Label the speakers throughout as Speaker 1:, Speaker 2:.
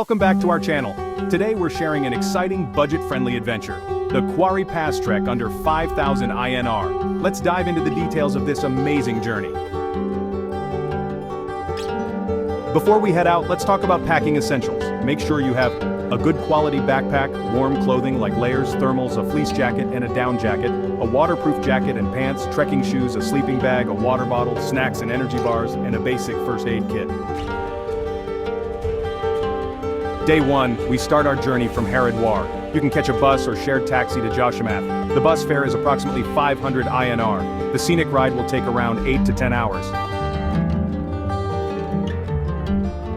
Speaker 1: Welcome back to our channel. Today we're sharing an exciting budget-friendly adventure, the Kuari Pass Trek under 5,000 INR. Let's dive into the details of this amazing journey. Before we head out, let's talk about packing essentials. Make sure you have a good quality backpack, warm clothing like layers, thermals, a fleece jacket and a down jacket, a waterproof jacket and pants, trekking shoes, a sleeping bag, a water bottle, snacks and energy bars, and a basic first aid kit. Day 1, we start our journey from Haridwar. You can catch a bus or shared taxi to Joshimath. The bus fare is approximately 500 INR. The scenic ride will take around 8 to 10 hours.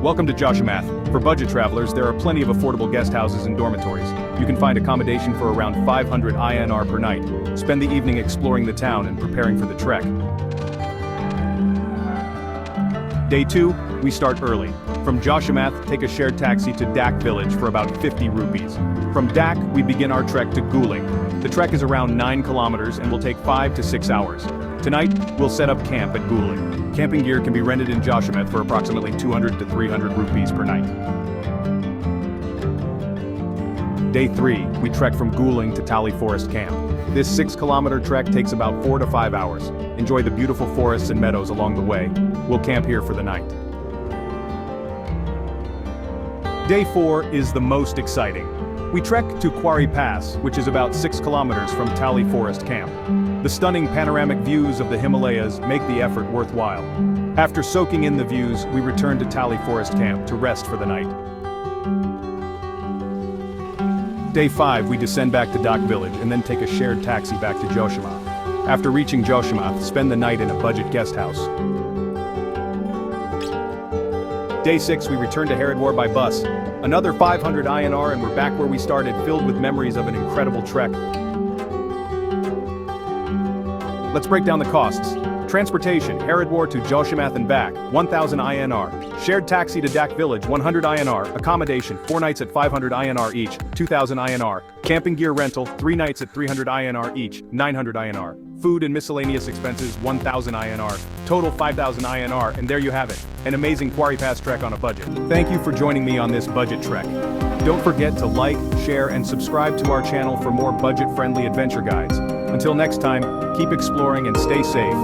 Speaker 1: Welcome to Joshimath. For budget travelers, there are plenty of affordable guest houses and dormitories. You can find accommodation for around 500 INR per night. Spend the evening exploring the town and preparing for the trek. Day 2, we start early. From Joshimath, take a shared taxi to Dhak village for about 50 rupees. From Dhak, we begin our trek to Guling. The trek is around 9 kilometers and will take 5 to 6 hours. Tonight, we'll set up camp at Guling. Camping gear can be rented in Joshimath for approximately 200 to 300 rupees per night. Day 3, we trek from Guling to Tali forest camp. This 6-kilometer trek takes about 4 to 5 hours. Enjoy the beautiful forests and meadows along the way. We'll camp here for the night. Day 4 is the most exciting. We trek to Kuari Pass, which is about 6 kilometers from Tali forest camp. The stunning panoramic views of the Himalayas make the effort worthwhile. After soaking in the views, we return to Tali forest camp to rest for the night. Day 5, we descend back to Dhak village and then take a shared taxi back to Joshimath. After reaching Joshimath, spend the night in a budget guest house. Day 6, we return to Haridwar by bus. Another 500 INR and we're back where we started, filled with memories of an incredible trek. Let's break down the costs. Transportation, Haridwar to Joshimath and back, 1,000 INR. Shared taxi to Dhak village, 100 INR. Accommodation, 4 nights at 500 INR each, 2,000 INR. Camping gear rental, 3 nights at 300 INR each, 900 INR. Food and miscellaneous expenses, 1,000 INR. Total 5,000 INR, and there you have it. An amazing Kuari Pass trek on a budget. Thank you for joining me on this budget trek. Don't forget to like, share, and subscribe to our channel for more budget-friendly adventure guides. Until next time, keep exploring and stay safe.